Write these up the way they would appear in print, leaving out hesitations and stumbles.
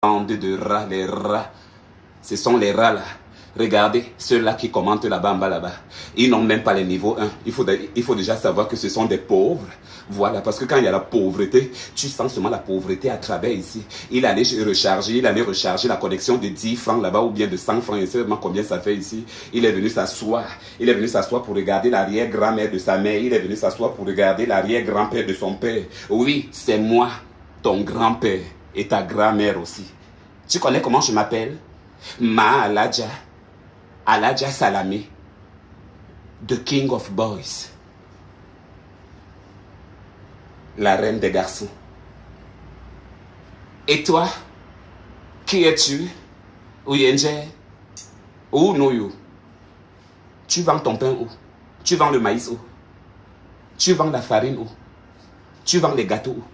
bande de rats, les rats. Ce sont les rats là. Regardez, ceux-là qui commentent là-bas en bas là-bas. Ils n'ont même pas les niveaux 1. Il faut déjà savoir que ce sont des pauvres. Voilà, parce que quand il y a la pauvreté, tu sens seulement la pauvreté à travers ici. Il allait recharger la connexion de 10 francs là-bas ou bien de 100 francs. Et c'est vraiment combien ça fait ici. Il est venu s'asseoir. Il est venu s'asseoir pour regarder l'arrière-grand-mère de sa mère. Il est venu s'asseoir pour regarder l'arrière-grand-père de son père. Oui, c'est moi, ton grand-père et ta grand-mère aussi. Tu connais comment je m'appelle? Ma Aladja. Aladja Salamé. The King of Boys. La reine des garçons. Et toi, qui es-tu? Ouyenje? Où Noyou? Tu vends ton pain où? Tu vends le maïs où? Tu vends la farine où? Tu vends les gâteaux où?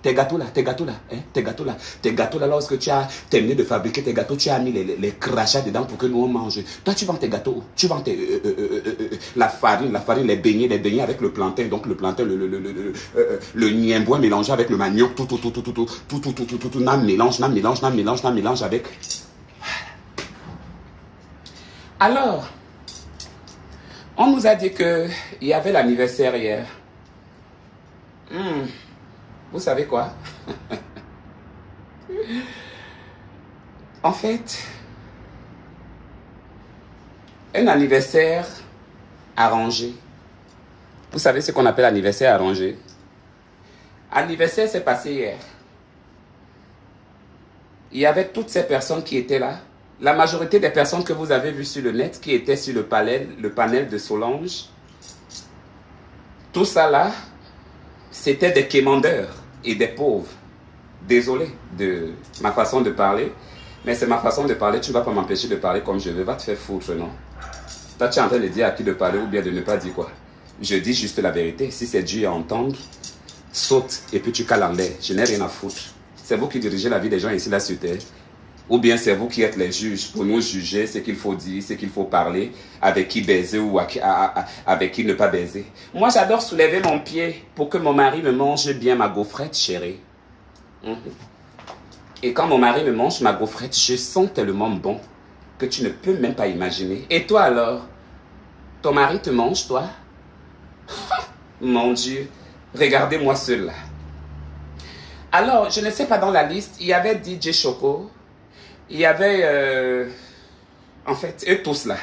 Tes gâteaux là, lorsque tu as terminé de fabriquer tes gâteaux, tu as mis les crachats dedans pour que nous on mange. Toi, tu vends tes gâteaux où? Tu vends la farine, les beignets avec le plantain, donc le plantain, le niembois mélangé avec le manioc, tout, mélange avec. Alors, on nous a dit qu'il y avait l'anniversaire hier. Vous savez quoi? En fait, un anniversaire arrangé. Vous savez ce qu'on appelle anniversaire arrangé? Anniversaire s'est passé hier. Il y avait toutes ces personnes qui étaient là. La majorité des personnes que vous avez vues sur le net, qui étaient sur le panel de Solange. Tout ça là, c'était des quémandeurs et des pauvres. Désolé de ma façon de parler, mais c'est ma façon de parler. Tu ne vas pas m'empêcher de parler comme je veux. Va te faire foutre, non? Toi, tu es en train de dire à qui de parler ou bien de ne pas dire quoi? Je dis juste la vérité. Si c'est dur à entendre, saute et puis tu cales en l'air. Je n'ai rien à foutre. C'est vous qui dirigez la vie des gens ici, là, sur terre. Ou bien c'est vous qui êtes les juges pour nous juger ce qu'il faut dire, ce qu'il faut parler, avec qui baiser ou avec qui ne pas baiser. Moi, j'adore soulever mon pied pour que mon mari me mange bien ma gaufrette, chérie. Et quand mon mari me mange ma gaufrette, je sens tellement bon que tu ne peux même pas imaginer. Et toi alors? Ton mari te mange, toi? Mon Dieu, regardez-moi cela. Alors, je ne sais pas, dans la liste, il y avait DJ Choco. Il y avait, en fait, eux tous là.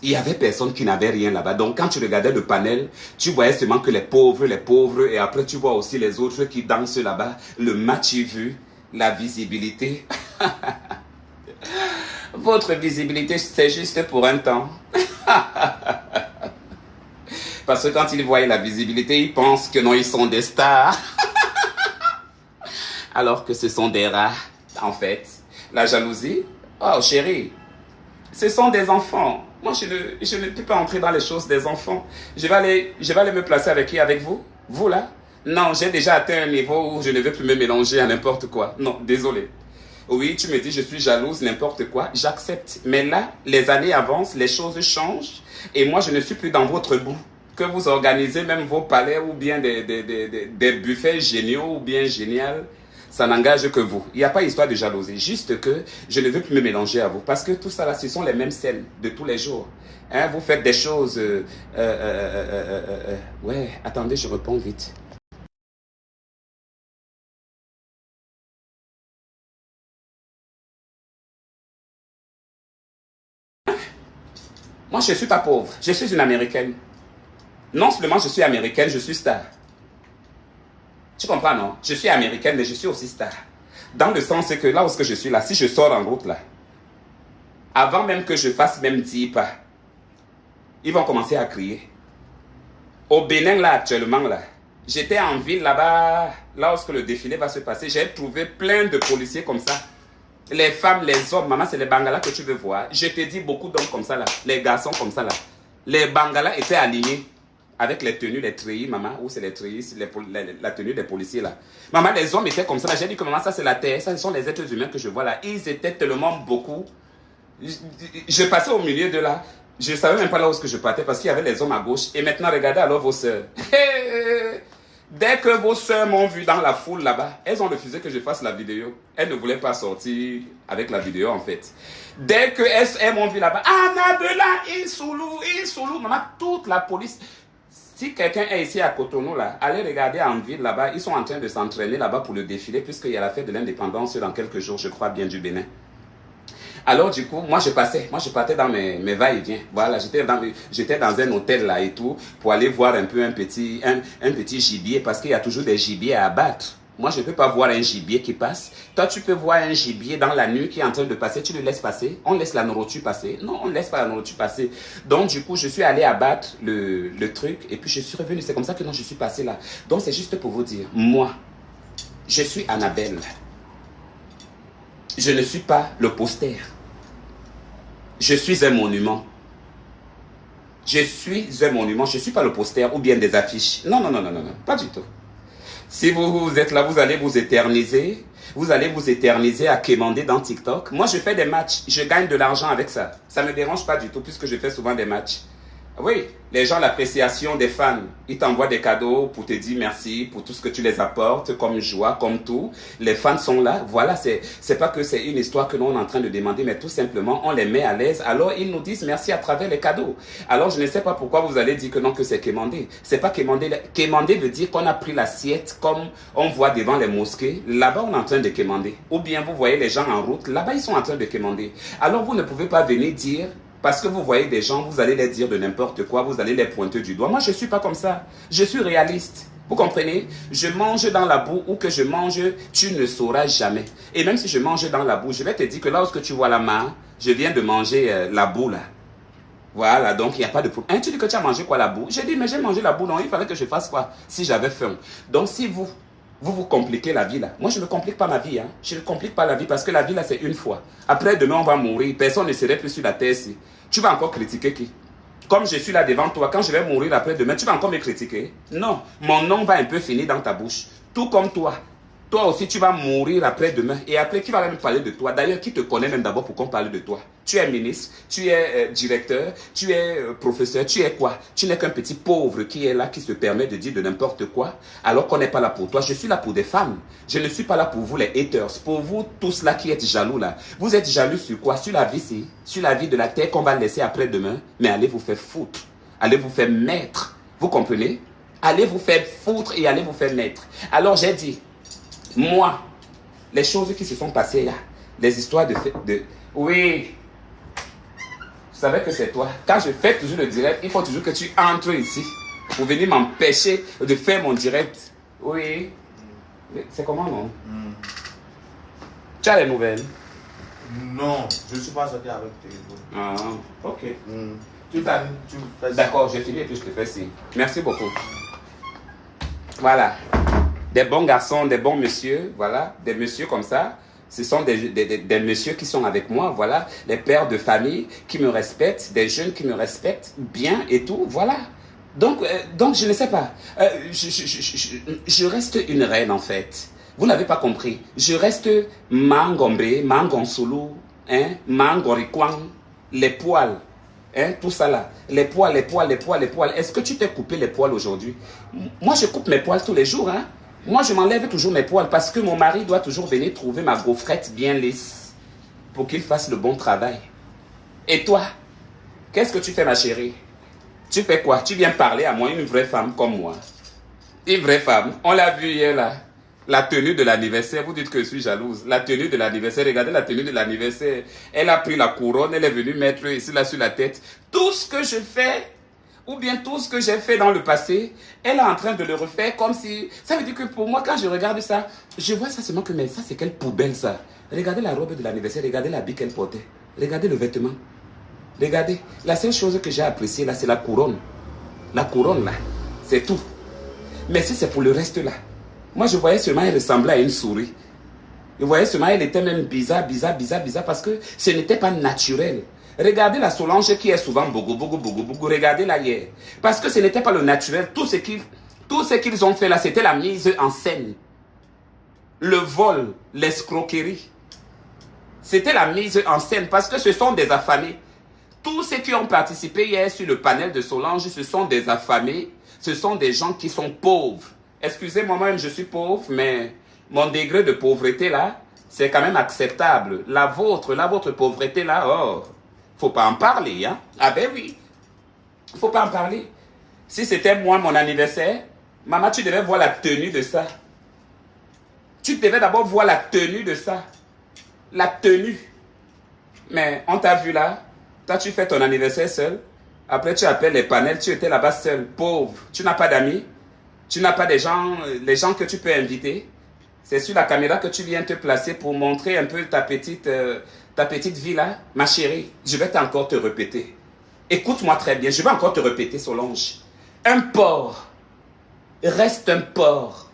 Il y avait personne qui n'avait rien là-bas. Donc, quand tu regardais le panel, tu voyais seulement que les pauvres, et après, tu vois aussi les autres qui dansent là-bas. Le match est vu, la visibilité. Votre visibilité, c'est juste pour un temps. Parce que quand ils voient la visibilité, ils pensent que non, ils sont des stars. Alors que ce sont des rats, en fait. La jalousie, oh chérie, ce sont des enfants. Moi, je ne peux pas entrer dans les choses des enfants. Je vais aller me placer avec qui? Avec vous? Vous là? Non, j'ai déjà atteint un niveau où je ne veux plus me mélanger à n'importe quoi. Non, désolé. Oui, tu me dis je suis jalouse, n'importe quoi, j'accepte. Mais là, les années avancent, les choses changent. Et moi, je ne suis plus dans votre bout. Que vous organisez même vos palais ou bien des buffets géniaux ou bien géniaux. Ça n'engage que vous. Il n'y a pas histoire de jalousie. Juste que je ne veux plus me mélanger à vous. Parce que tout ça là, ce sont les mêmes scènes de tous les jours. Hein, vous faites des choses... ouais, attendez, je réponds vite. Moi, je suis ta pauvre. Je suis une Américaine. Non seulement je suis américaine, je suis star. Tu comprends, non? Je suis américaine, mais je suis aussi star. Dans le sens que là où je suis là, si je sors en route là, avant même que je fasse même 10 pas, ils vont commencer à crier. Au Bénin là, actuellement là, j'étais en ville là-bas, lorsque le défilé va se passer, j'ai trouvé plein de policiers comme ça. Les femmes, les hommes, maman, c'est les Bangalas que tu veux voir. Je te dis beaucoup d'hommes comme ça là, les garçons comme ça là. Les Bangalas étaient alignés avec les tenues, les treillis, maman, ou c'est les treillis, la tenue des policiers là. Maman, les hommes étaient comme ça là. J'ai dit que maman, ça c'est la terre, ça ce sont les êtres humains que je vois là. Ils étaient tellement beaucoup. Je passais au milieu de là. Je ne savais même pas là où je partais parce qu'il y avait les hommes à gauche. Et maintenant, regardez alors vos sœurs. Dès que vos soeurs m'ont vu dans la foule là-bas, elles ont refusé que je fasse la vidéo. Elles ne voulaient pas sortir avec la vidéo en fait. Dès que elles m'ont vu là-bas, Annabella, il soulou, maman, toute la police. Si quelqu'un est ici à Cotonou, là, allez regarder en ville là-bas, ils sont en train de s'entraîner là-bas pour le défilé, puisqu'il y a la fête de l'indépendance dans quelques jours, je crois bien, du Bénin. Alors du coup, moi je partais dans mes va-et-vient. Voilà, j'étais dans un hôtel là et tout, pour aller voir un peu un petit gibier, parce qu'il y a toujours des gibiers à abattre. Moi, je ne peux pas voir un gibier qui passe. Toi, tu peux voir un gibier dans la nuit qui est en train de passer. Tu le laisses passer. On laisse la nourriture passer. Non, on ne laisse pas la nourriture passer. Donc, du coup, je suis allé abattre le truc. Et puis, je suis revenu. C'est comme ça que non, je suis passé là. Donc, c'est juste pour vous dire. Moi, je suis Annabelle. Je ne suis pas le poster. Je suis un monument. Je suis un monument. Je ne suis pas le poster ou bien des affiches. Non, non, non, non, non, non. Pas du tout. Si vous êtes là, vous allez vous éterniser. Vous allez vous éterniser à quémander dans TikTok. Moi, je fais des matchs. Je gagne de l'argent avec ça. Ça ne me dérange pas du tout puisque je fais souvent des matchs. Oui, les gens, l'appréciation des fans, ils t'envoient des cadeaux pour te dire merci pour tout ce que tu les apportes, comme joie, comme tout. Les fans sont là. Voilà, c'est pas que c'est une histoire que nous on est en train de demander, mais tout simplement, on les met à l'aise. Alors, ils nous disent merci à travers les cadeaux. Alors, je ne sais pas pourquoi vous allez dire que non, que c'est quémander. C'est pas quémander. Quémander veut dire qu'on a pris l'assiette comme on voit devant les mosquées. Là-bas, on est en train de quémander. Ou bien, vous voyez les gens en route. Là-bas, ils sont en train de quémander. Alors, vous ne pouvez pas venir dire... Parce que vous voyez des gens, vous allez les dire de n'importe quoi, vous allez les pointer du doigt. Moi, je ne suis pas comme ça. Je suis réaliste. Vous comprenez? Je mange dans la boue ou que je mange, tu ne sauras jamais. Et même si je mange dans la boue, je vais te dire que lorsque tu vois la main, je viens de manger la boue là. Voilà, donc il n'y a pas de problème. Tu dis que tu as mangé quoi la boue? J'ai dit, mais j'ai mangé la boue. Non, il fallait que je fasse quoi si j'avais faim. Donc si vous compliquez la vie là. Moi, je ne complique pas ma vie. Hein. Je ne complique pas la vie parce que la vie là, c'est une fois. Après, demain, on va mourir. Personne ne serait plus sur la terre ici. Tu vas encore critiquer qui? Comme je suis là devant toi, quand je vais mourir après demain, tu vas encore me critiquer? Non, mon nom va un peu finir dans ta bouche. Tout comme toi. Toi aussi, tu vas mourir après demain. Et après, qui va même parler de toi? D'ailleurs, qui te connaît même d'abord pour qu'on parle de toi? Tu es ministre, tu es directeur, tu es professeur, tu es quoi? Tu n'es qu'un petit pauvre qui est là, qui se permet de dire de n'importe quoi, alors qu'on n'est pas là pour toi. Je suis là pour des femmes. Je ne suis pas là pour vous, les haters. Pour vous, tous là qui êtes jaloux là. Vous êtes jaloux sur quoi? Sur la vie ici, sur la vie de la terre qu'on va laisser après demain. Mais allez vous faire foutre. Allez vous faire mettre. Vous comprenez? Allez vous faire foutre et allez vous faire mettre. Alors j'ai dit, moi, les choses qui se sont passées là, les histoires de... Oui, je savais que c'est toi. Quand je fais toujours le direct, il faut toujours que tu entres ici pour venir m'empêcher de faire mon direct. Oui. C'est comment, non? Tu as les nouvelles? Non, je ne suis pas sorti avec le téléphone. Ah, ok. Tu fais ça. D'accord, j'ai fini et puis je te fais signe. Merci beaucoup. Voilà. Des bons garçons, des bons messieurs, voilà, des messieurs comme ça. Ce sont des messieurs qui sont avec moi, voilà, les pères de famille qui me respectent, des jeunes qui me respectent bien et tout, voilà. Donc je ne sais pas. Je reste une reine en fait. Vous n'avez pas compris. Je reste Mangombe, Mangonsulu, hein, Mangorikwang, les poils. Hein, tout ça là, les poils. Est-ce que tu t'es coupé les poils aujourd'hui? Moi, je coupe mes poils tous les jours, hein. Moi, je m'enlève toujours mes poils parce que mon mari doit toujours venir trouver ma gaufrette bien lisse pour qu'il fasse le bon travail. Et toi, qu'est-ce que tu fais, ma chérie? Tu fais quoi? Tu viens parler à moi, une vraie femme comme moi. Une vraie femme. On l'a vu hier là. La tenue de l'anniversaire, vous dites que je suis jalouse. La tenue de l'anniversaire, regardez la tenue de l'anniversaire. Elle a pris la couronne, elle est venue mettre ici là sur la tête. Tout ce que je fais, ou bien tout ce que j'ai fait dans le passé, elle est en train de le refaire comme si... Ça veut dire que pour moi, quand je regarde ça, je vois ça seulement que, mais ça c'est quelle poubelle ça. Regardez la robe de l'anniversaire, regardez l'habit qu'elle portait. Regardez le vêtement. Regardez. La seule chose que j'ai appréciée là, c'est la couronne. La couronne là, c'est tout. Mais si c'est pour le reste là, moi je voyais seulement elle ressemblait à une souris. Je voyais seulement elle était même bizarre parce que ce n'était pas naturel. Regardez la Solange qui est souvent bougou. Regardez-la hier. Parce que ce n'était pas le naturel. Tout ce qu'ils ont fait là, c'était la mise en scène. Le vol, l'escroquerie. C'était la mise en scène parce que ce sont des affamés. Tous ceux qui ont participé hier sur le panel de Solange, ce sont des affamés. Ce sont des gens qui sont pauvres. Excusez-moi, moi-même, je suis pauvre, mais mon degré de pauvreté, là, c'est quand même acceptable. La vôtre pauvreté, là, oh, faut pas en parler, hein. Ah ben oui, faut pas en parler. Si c'était moi, mon anniversaire, maman, tu devais voir la tenue de ça. Tu devais d'abord voir la tenue de ça. La tenue. Mais on t'a vu là. Toi, tu fais ton anniversaire seul. Après, tu appelles les panels. Tu étais là-bas seul. Pauvre. Tu n'as pas d'amis. Tu n'as pas des gens, les gens que tu peux inviter. C'est sur la caméra que tu viens te placer pour montrer un peu ta petite vie là. Ma chérie, je vais encore te répéter. Écoute-moi très bien. Je vais encore te répéter, Solange. Un porc reste un porc.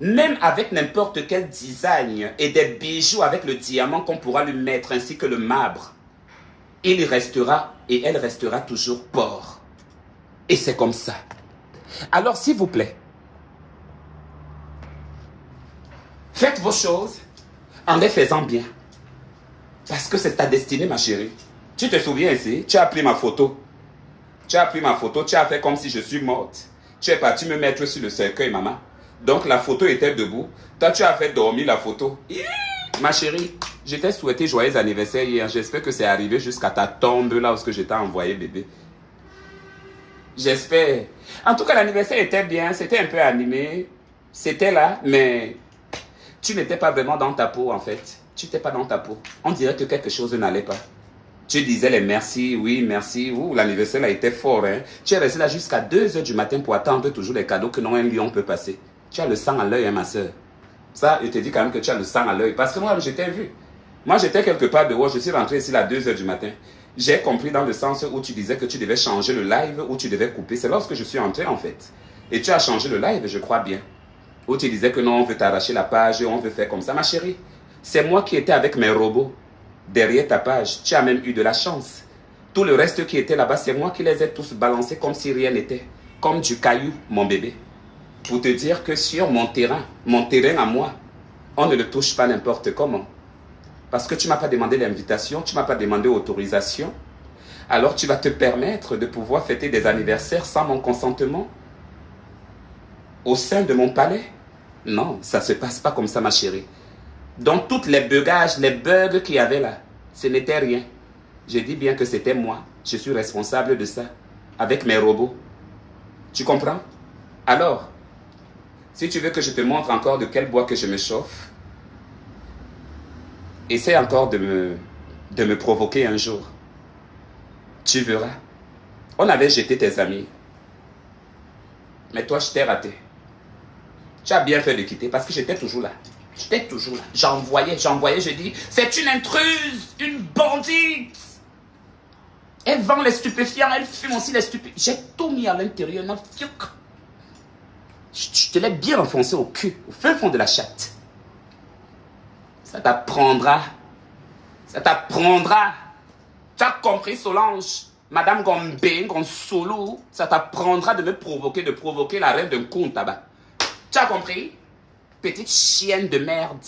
Même avec n'importe quel design et des bijoux avec le diamant qu'on pourra lui mettre ainsi que le marbre, il restera et elle restera toujours porc. Et c'est comme ça. Alors s'il vous plaît, faites vos choses en les faisant bien. Parce que c'est ta destinée, ma chérie. Tu te souviens ici, tu as pris ma photo. Tu as pris ma photo, tu as fait comme si je suis morte. Tu es parti me mettre sur le cercueil, maman. Donc la photo était debout. Toi, tu as fait dormir la photo. Ma chérie, je t'ai souhaité joyeux anniversaire hier. J'espère que c'est arrivé jusqu'à ta tombe là où je t'ai envoyé bébé. J'espère. En tout cas, l'anniversaire était bien. C'était un peu animé. C'était là, mais tu n'étais pas vraiment dans ta peau en fait. Tu n'étais pas dans ta peau. On dirait que quelque chose n'allait pas. Tu disais les merci, oui, merci. Ouh, l'anniversaire là était fort. Hein. Tu es resté là jusqu'à 2 h du matin pour attendre toujours les cadeaux que non un lion peut passer. Tu as le sang à l'œil, hein, ma soeur. Ça, je te dis quand même que tu as le sang à l'œil. Parce que moi, je t'ai vu. Moi, j'étais quelque part dehors. Je suis rentré ici à 2 h du matin. J'ai compris dans le sens où tu disais que tu devais changer le live, où tu devais couper. C'est lorsque je suis entré, en fait. Et tu as changé le live, je crois bien. Où tu disais que non, on veut t'arracher la page, on veut faire comme ça. Ma chérie, c'est moi qui étais avec mes robots derrière ta page. Tu as même eu de la chance. Tout le reste qui était là-bas, c'est moi qui les ai tous balancés comme si rien n'était. Comme du caillou, mon bébé. Pour te dire que sur mon terrain à moi, on ne le touche pas n'importe comment. Parce que tu ne m'as pas demandé l'invitation, tu ne m'as pas demandé autorisation. Alors tu vas te permettre de pouvoir fêter des anniversaires sans mon consentement au sein de mon palais? Non, ça ne se passe pas comme ça, ma chérie. Donc, toutes les bugs qu'il y avait là, ce n'était rien. Je dis bien que c'était moi. Je suis responsable de ça, avec mes robots. Tu comprends? Alors, si tu veux que je te montre encore de quel bois que je me chauffe, essaie encore de me provoquer un jour. Tu verras. On avait jeté tes amis. Mais toi, je t'ai raté. Tu as bien fait de quitter parce que j'étais toujours là. J'étais toujours là. J'envoyais, je dis, c'est une intruse, une bandite. Elle vend les stupéfiants, elle fume aussi les stupéfiants. J'ai tout mis à l'intérieur. Je te l'ai bien enfoncé au cul, au fin fond de la chatte. Ça t'apprendra. Ça t'apprendra. Tu as compris, Solange? Madame Gombe, Gonsolo, ça t'apprendra de me provoquer, de provoquer la reine d'un coup tabac. Tu as compris? Petite chienne de merde.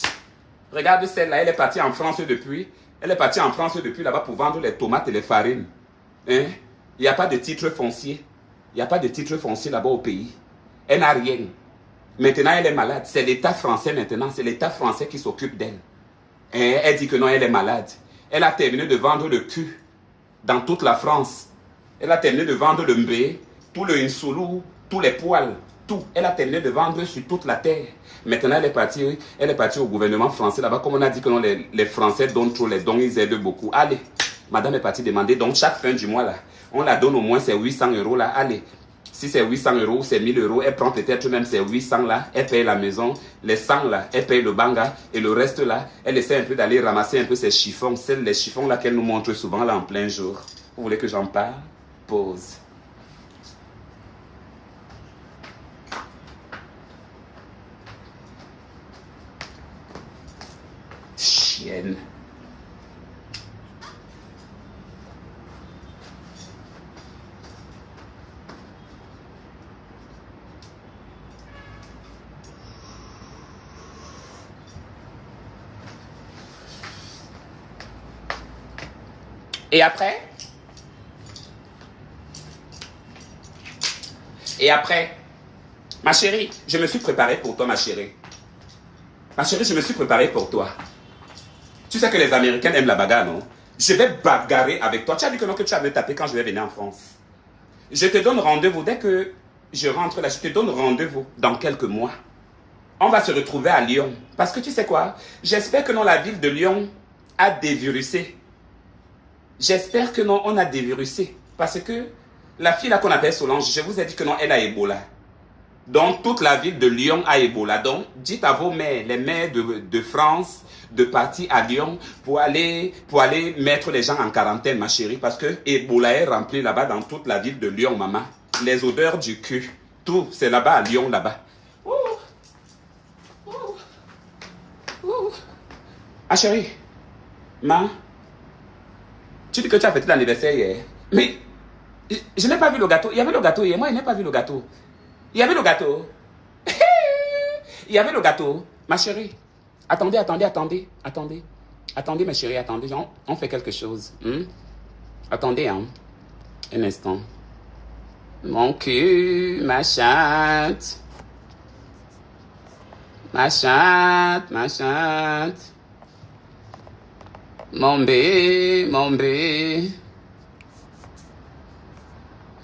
Regarde celle-là, elle est partie en France depuis. Elle est partie en France depuis là-bas pour vendre les tomates et les farines. Hein? Il n'y a pas de titre foncier. Il n'y a pas de titre foncier là-bas au pays. Elle n'a rien. Maintenant, elle est malade. C'est l'État français maintenant. C'est l'État français qui s'occupe d'elle. Hein? Elle dit que non, elle est malade. Elle a terminé de vendre le cul dans toute la France. Elle a terminé de vendre le mbé, tout le insoulou, tous les poils, tout. Elle a terminé de vendre sur toute la terre. Maintenant, elle est partie au gouvernement français là-bas. Comme on a dit que non, les Français donnent trop les dons, ils aident beaucoup. Allez, madame est partie demander. Donc, chaque fin du mois, là, on la donne au moins ces 800 € là. Allez, si c'est 800 € ou c'est 1000 €, elle prend peut-être même ces 800 là. Elle paye la maison. Les 100 là, elle paye le banga. Et le reste là, elle essaie un peu d'aller ramasser un peu ses chiffons. Les chiffons là qu'elle nous montre souvent là en plein jour. Vous voulez que j'en parle? Pause. Chienne. Et après, Ma chérie, je me suis préparé pour toi, ma chérie. Ma chérie, je me suis préparé pour toi. Tu sais que les Américains aiment la bagarre, non? Je vais bagarrer avec toi. Tu as dit que non, que tu avais tapé quand je vais venir en France. Je te donne rendez-vous dès que je rentre là. Je te donne rendez-vous dans quelques mois. On va se retrouver à Lyon. Parce que tu sais quoi? J'espère que non, la ville de Lyon a dévirusé. J'espère que non, on a dévirusé. Parce que la fille là qu'on appelle Solange, je vous ai dit que non, elle a Ebola. Donc, toute la ville de Lyon a Ebola. Donc, dites à vos mères, les mères de France, de partir à Lyon pour aller mettre les gens en quarantaine, ma chérie. Parce que Ebola est rempli là-bas dans toute la ville de Lyon, maman. Les odeurs du cul, tout, c'est là-bas à Lyon, là-bas. Ah, chérie, tu dis que tu as fêté l'anniversaire hier. Mais, je n'ai pas vu le gâteau. Il y avait le gâteau hier. Moi, je n'ai pas vu le gâteau. Il y avait le gâteau. Il y avait le gâteau. Ma chérie. Attendez. Attendez, ma chérie, attendez. On fait quelque chose. Attendez, hein. Un instant. Mon cul, ma chatte. Ma chatte. Mon bé.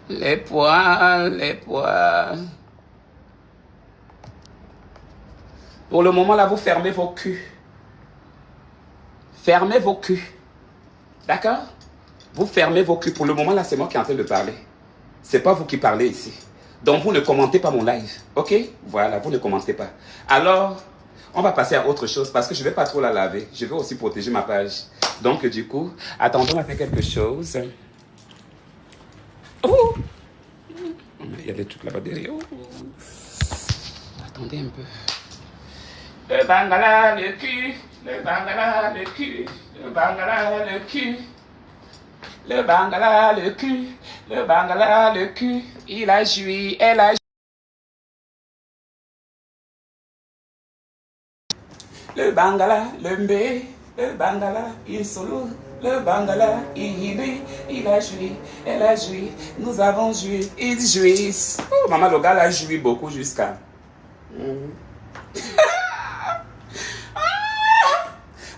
Les poils. Pour le moment, là, vous fermez vos culs. Fermez vos culs. D'accord? Vous fermez vos culs. Pour le moment, là, c'est moi qui est en train de parler. C'est pas vous qui parlez ici. Donc, vous ne commentez pas mon live. OK? Voilà, vous ne commentez pas. Alors, on va passer à autre chose parce que je ne vais pas trop la laver. Je veux aussi protéger ma page. Donc, du coup, attendons, on va faire quelque chose. Oh! Il y a des trucs là-bas derrière. Oh. Attendez un peu. Le bangala, le cul. Le bangala, le cul. Le bangala, le cul. Le bangala, le cul. Le bangala, le cul. Il a joui, elle a joui. Le bangala, le mbé. Le bangala, il solo. Le bangala, il a joui, elle a joui, nous avons joui, ils jouissent. Oh, maman, le gars a joui beaucoup jusqu'à...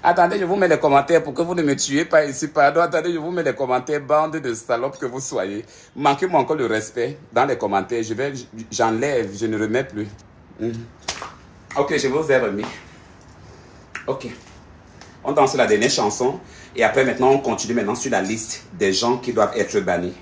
Attendez, je vous mets les commentaires pour que vous ne me tuez pas ici. Pardon, attendez, je vous mets les commentaires, bande de salopes que vous soyez. Manquez-moi encore le respect dans les commentaires. J'enlève, je ne remets plus. Ok, je vous ai remis. Ok. On danse la dernière chanson. Et après, maintenant, on continue maintenant sur la liste des gens qui doivent être bannis.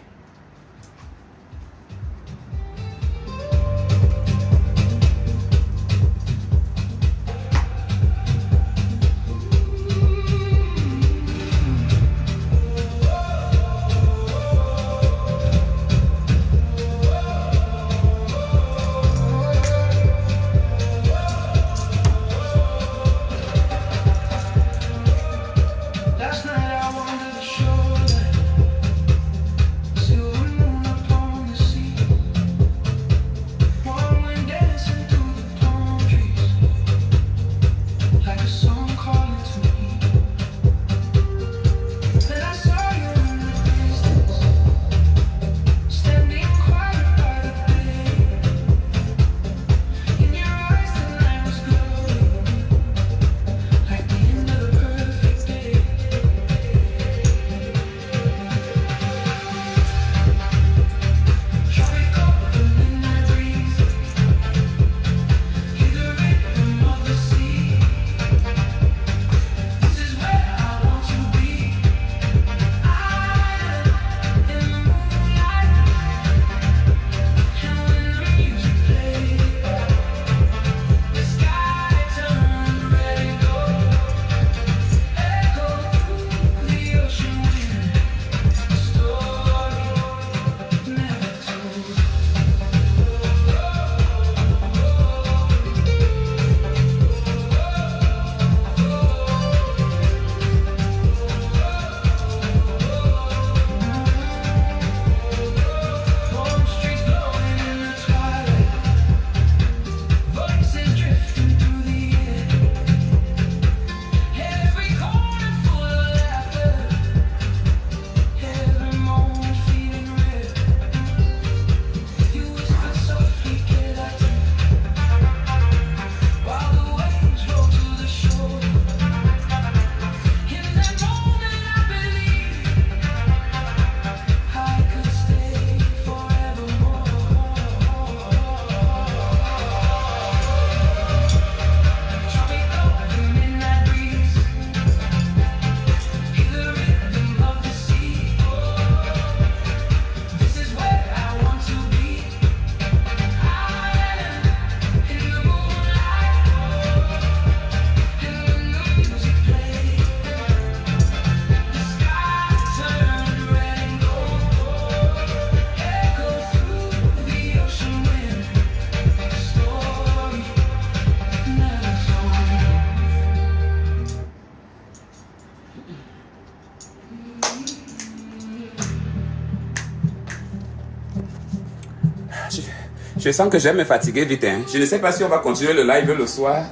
Je sens que je vais me fatiguer vite. Hein. Je ne sais pas si on va continuer le live le soir,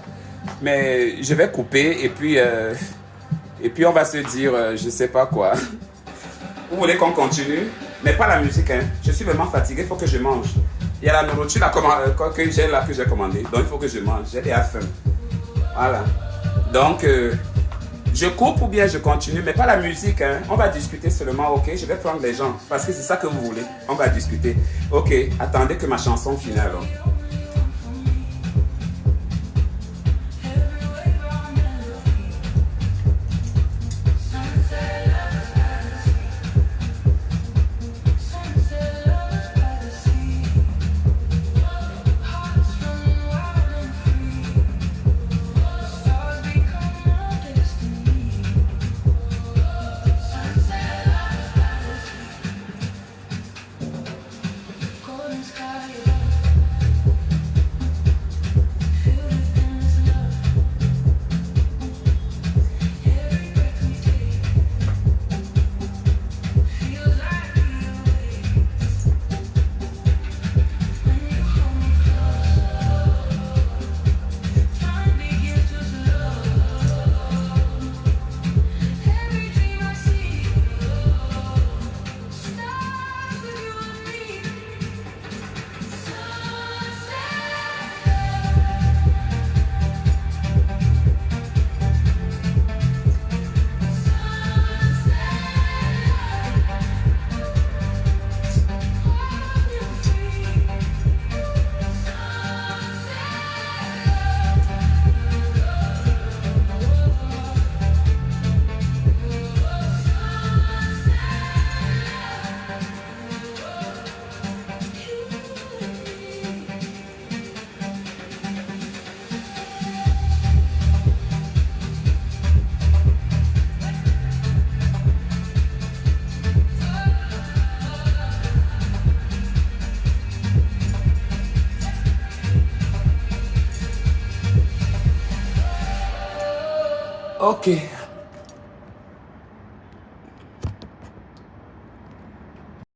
mais je vais couper et puis on va se dire je ne sais pas quoi. Vous voulez qu'on continue? Mais pas la musique. Hein. Je suis vraiment fatigué, il faut que je mange. Il y a la nourriture que j'ai commandée, donc il faut que je mange. J'ai déjà faim. Voilà. Donc, je coupe ou bien je continue, mais pas la musique. Hein. On va discuter seulement, ok? Je vais prendre les gens, parce que c'est ça que vous voulez. On va discuter. Ok, attendez que ma chanson finisse alors. Ok.